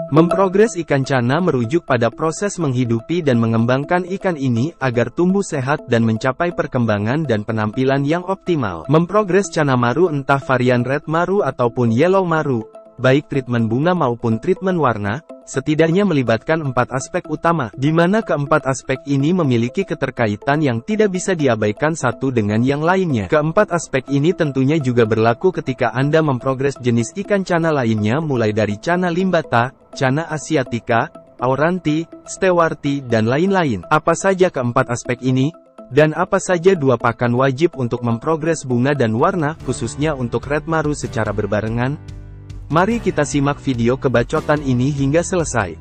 Memprogres ikan cana merujuk pada proses menghidupi dan mengembangkan ikan ini agar tumbuh sehat dan mencapai perkembangan dan penampilan yang optimal. Memprogres cana maru entah varian red maru ataupun yellow maru, baik treatment bunga maupun treatment warna, setidaknya melibatkan 4 aspek utama, di mana keempat aspek ini memiliki keterkaitan yang tidak bisa diabaikan satu dengan yang lainnya. Keempat aspek ini tentunya juga berlaku ketika Anda memprogres jenis ikan cana lainnya mulai dari cana limbata, cana asiatica, auranti, stewarti, dan lain-lain. Apa saja keempat aspek ini? Dan apa saja 2 pakan wajib untuk memprogres bunga dan warna, khususnya untuk red maru secara berbarengan? Mari kita simak video kebacotan ini hingga selesai.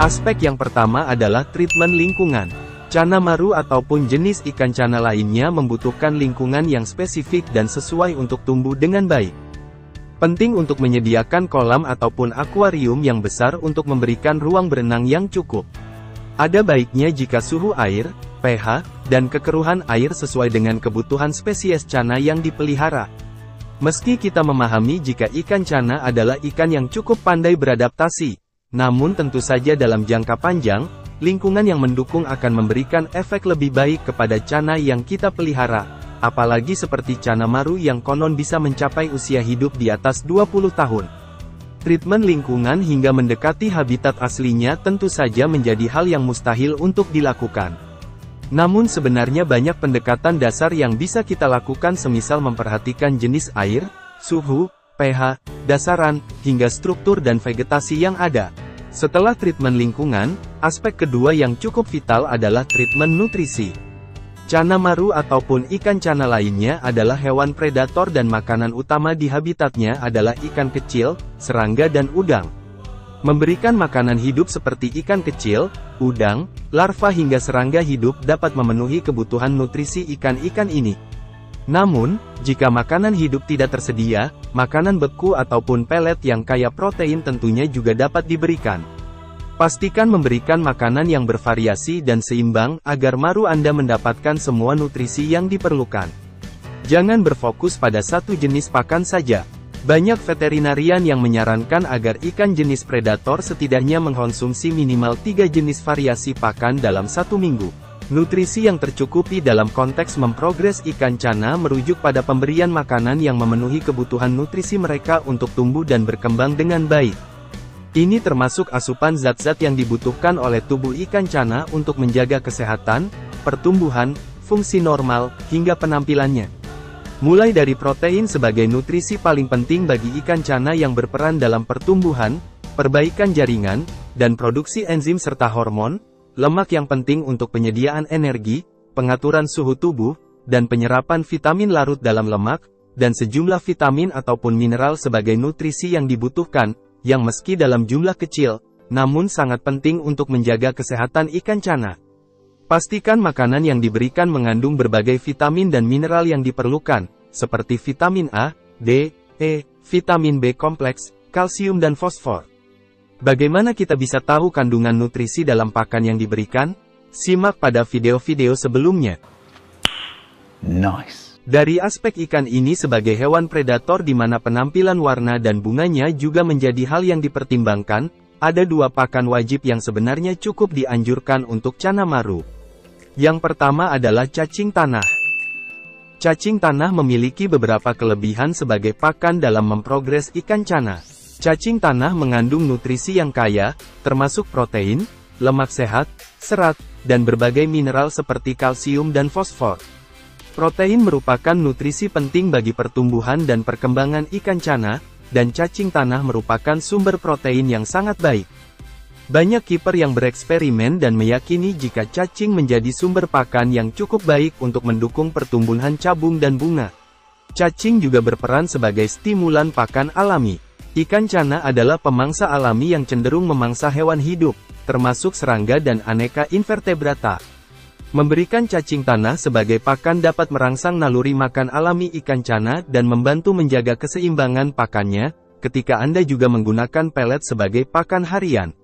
Aspek yang pertama adalah treatment lingkungan. Cana maru ataupun jenis ikan cana lainnya membutuhkan lingkungan yang spesifik dan sesuai untuk tumbuh dengan baik. Penting untuk menyediakan kolam ataupun akuarium yang besar untuk memberikan ruang berenang yang cukup. Ada baiknya jika suhu air, pH, dan kekeruhan air sesuai dengan kebutuhan spesies cana yang dipelihara. Meski kita memahami jika ikan cana adalah ikan yang cukup pandai beradaptasi, namun tentu saja dalam jangka panjang, lingkungan yang mendukung akan memberikan efek lebih baik kepada cana yang kita pelihara, apalagi seperti cana maru yang konon bisa mencapai usia hidup di atas 20 tahun. Treatment lingkungan hingga mendekati habitat aslinya tentu saja menjadi hal yang mustahil untuk dilakukan. Namun sebenarnya banyak pendekatan dasar yang bisa kita lakukan semisal memperhatikan jenis air, suhu, pH, dasaran, hingga struktur dan vegetasi yang ada. Setelah treatment lingkungan, aspek kedua yang cukup vital adalah treatment nutrisi. Cana maru ataupun ikan cana lainnya adalah hewan predator dan makanan utama di habitatnya adalah ikan kecil, serangga dan udang. Memberikan makanan hidup seperti ikan kecil, udang, larva hingga serangga hidup dapat memenuhi kebutuhan nutrisi ikan-ikan ini. Namun, jika makanan hidup tidak tersedia, makanan beku ataupun pelet yang kaya protein tentunya juga dapat diberikan. Pastikan memberikan makanan yang bervariasi dan seimbang agar maru Anda mendapatkan semua nutrisi yang diperlukan. Jangan berfokus pada satu jenis pakan saja. Banyak veterinarian yang menyarankan agar ikan jenis predator setidaknya mengkonsumsi minimal 3 jenis variasi pakan dalam 1 minggu. Nutrisi yang tercukupi dalam konteks memprogres ikan cana merujuk pada pemberian makanan yang memenuhi kebutuhan nutrisi mereka untuk tumbuh dan berkembang dengan baik. Ini termasuk asupan zat-zat yang dibutuhkan oleh tubuh ikan cana untuk menjaga kesehatan, pertumbuhan, fungsi normal, hingga penampilannya. Mulai dari protein sebagai nutrisi paling penting bagi ikan cana yang berperan dalam pertumbuhan, perbaikan jaringan, dan produksi enzim serta hormon, lemak yang penting untuk penyediaan energi, pengaturan suhu tubuh, dan penyerapan vitamin larut dalam lemak, dan sejumlah vitamin ataupun mineral sebagai nutrisi yang dibutuhkan, yang meski dalam jumlah kecil, namun sangat penting untuk menjaga kesehatan ikan cana. Pastikan makanan yang diberikan mengandung berbagai vitamin dan mineral yang diperlukan, seperti vitamin A, D, E, vitamin B kompleks, kalsium dan fosfor. Bagaimana kita bisa tahu kandungan nutrisi dalam pakan yang diberikan? Simak pada video-video sebelumnya. Nice. Dari aspek ikan ini sebagai hewan predator di mana penampilan warna dan bunganya juga menjadi hal yang dipertimbangkan, ada 2 pakan wajib yang sebenarnya cukup dianjurkan untuk cana maru. Yang pertama adalah cacing tanah. Cacing tanah memiliki beberapa kelebihan sebagai pakan dalam memprogres ikan cana. Cacing tanah mengandung nutrisi yang kaya, termasuk protein, lemak sehat, serat, dan berbagai mineral seperti kalsium dan fosfor. Protein merupakan nutrisi penting bagi pertumbuhan dan perkembangan ikan cana, dan cacing tanah merupakan sumber protein yang sangat baik. Banyak kiper yang bereksperimen dan meyakini jika cacing menjadi sumber pakan yang cukup baik untuk mendukung pertumbuhan cabung dan bunga. Cacing juga berperan sebagai stimulan pakan alami. Ikan cana adalah pemangsa alami yang cenderung memangsa hewan hidup, termasuk serangga dan aneka invertebrata. Memberikan cacing tanah sebagai pakan dapat merangsang naluri makan alami ikan cana dan membantu menjaga keseimbangan pakannya, ketika Anda juga menggunakan pelet sebagai pakan harian.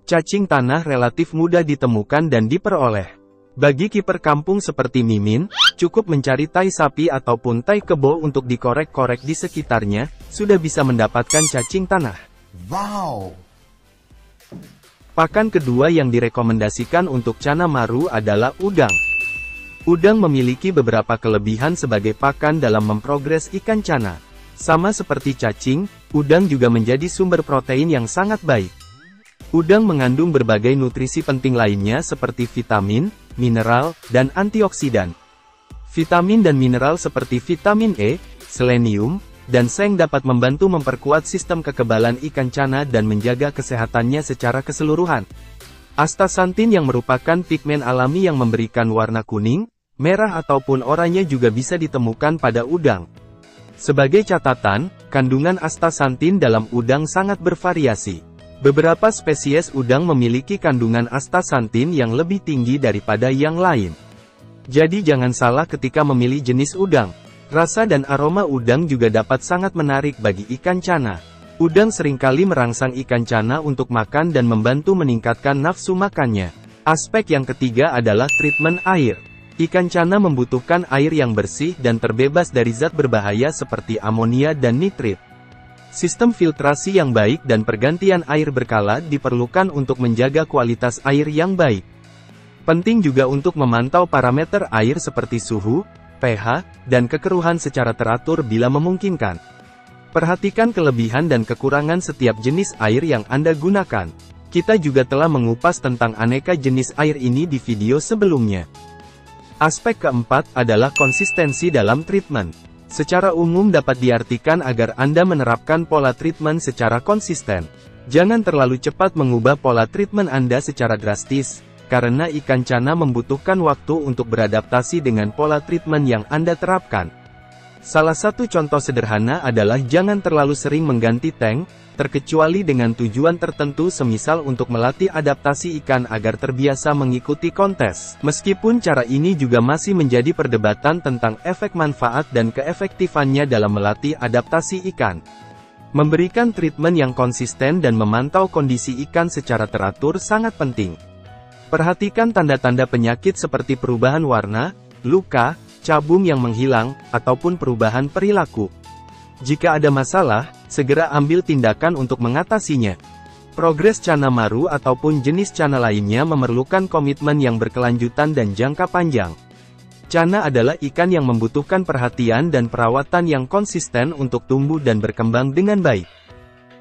Cacing tanah relatif mudah ditemukan dan diperoleh. Bagi kiper kampung seperti Mimin, cukup mencari tai sapi ataupun tai kebo untuk dikorek-korek di sekitarnya, sudah bisa mendapatkan cacing tanah. Wow! Pakan kedua yang direkomendasikan untuk Channa Marru adalah udang. Udang memiliki beberapa kelebihan sebagai pakan dalam memprogres ikan Channa. Sama seperti cacing, udang juga menjadi sumber protein yang sangat baik. Udang mengandung berbagai nutrisi penting lainnya seperti vitamin, mineral, dan antioksidan. Vitamin dan mineral seperti vitamin E, selenium, dan seng dapat membantu memperkuat sistem kekebalan ikan Channa dan menjaga kesehatannya secara keseluruhan. Astaxanthin yang merupakan pigmen alami yang memberikan warna kuning, merah ataupun oranye juga bisa ditemukan pada udang. Sebagai catatan, kandungan astaxanthin dalam udang sangat bervariasi. Beberapa spesies udang memiliki kandungan astaxanthin yang lebih tinggi daripada yang lain. Jadi jangan salah ketika memilih jenis udang. Rasa dan aroma udang juga dapat sangat menarik bagi ikan Channa. Udang seringkali merangsang ikan Channa untuk makan dan membantu meningkatkan nafsu makannya. Aspek yang ketiga adalah treatment air. Ikan Channa membutuhkan air yang bersih dan terbebas dari zat berbahaya seperti amonia dan nitrit. Sistem filtrasi yang baik dan pergantian air berkala diperlukan untuk menjaga kualitas air yang baik. Penting juga untuk memantau parameter air seperti suhu, pH, dan kekeruhan secara teratur bila memungkinkan. Perhatikan kelebihan dan kekurangan setiap jenis air yang Anda gunakan. Kita juga telah mengupas tentang aneka jenis air ini di video sebelumnya. Aspek keempat adalah konsistensi dalam treatment. Secara umum dapat diartikan agar Anda menerapkan pola treatment secara konsisten. Jangan terlalu cepat mengubah pola treatment Anda secara drastis, karena ikan Channa membutuhkan waktu untuk beradaptasi dengan pola treatment yang Anda terapkan. Salah satu contoh sederhana adalah jangan terlalu sering mengganti tank, terkecuali dengan tujuan tertentu semisal untuk melatih adaptasi ikan agar terbiasa mengikuti kontes. Meskipun cara ini juga masih menjadi perdebatan tentang efek manfaat dan keefektifannya dalam melatih adaptasi ikan. Memberikan treatment yang konsisten dan memantau kondisi ikan secara teratur sangat penting. Perhatikan tanda-tanda penyakit seperti perubahan warna, luka, cabung yang menghilang, ataupun perubahan perilaku. Jika ada masalah, segera ambil tindakan untuk mengatasinya. Progres Channa Marru ataupun jenis Channa lainnya memerlukan komitmen yang berkelanjutan dan jangka panjang. Channa adalah ikan yang membutuhkan perhatian dan perawatan yang konsisten untuk tumbuh dan berkembang dengan baik.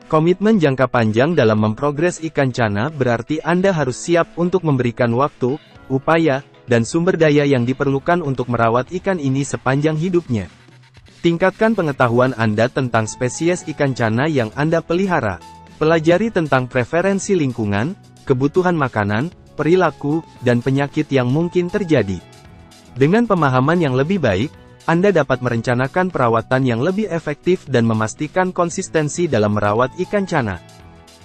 Komitmen jangka panjang dalam memprogres ikan Channa berarti Anda harus siap untuk memberikan waktu, upaya, dan sumber daya yang diperlukan untuk merawat ikan ini sepanjang hidupnya. Tingkatkan pengetahuan Anda tentang spesies ikan Channa yang Anda pelihara. Pelajari tentang preferensi lingkungan, kebutuhan makanan, perilaku, dan penyakit yang mungkin terjadi. Dengan pemahaman yang lebih baik, Anda dapat merencanakan perawatan yang lebih efektif dan memastikan konsistensi dalam merawat ikan Channa.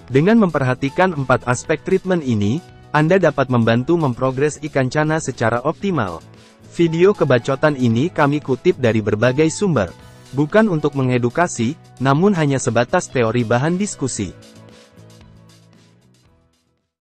Dengan memperhatikan 4 aspek treatment ini, Anda dapat membantu memprogres ikan Channa secara optimal. Video kebacotan ini kami kutip dari berbagai sumber. Bukan untuk mengedukasi, namun hanya sebatas teori bahan diskusi.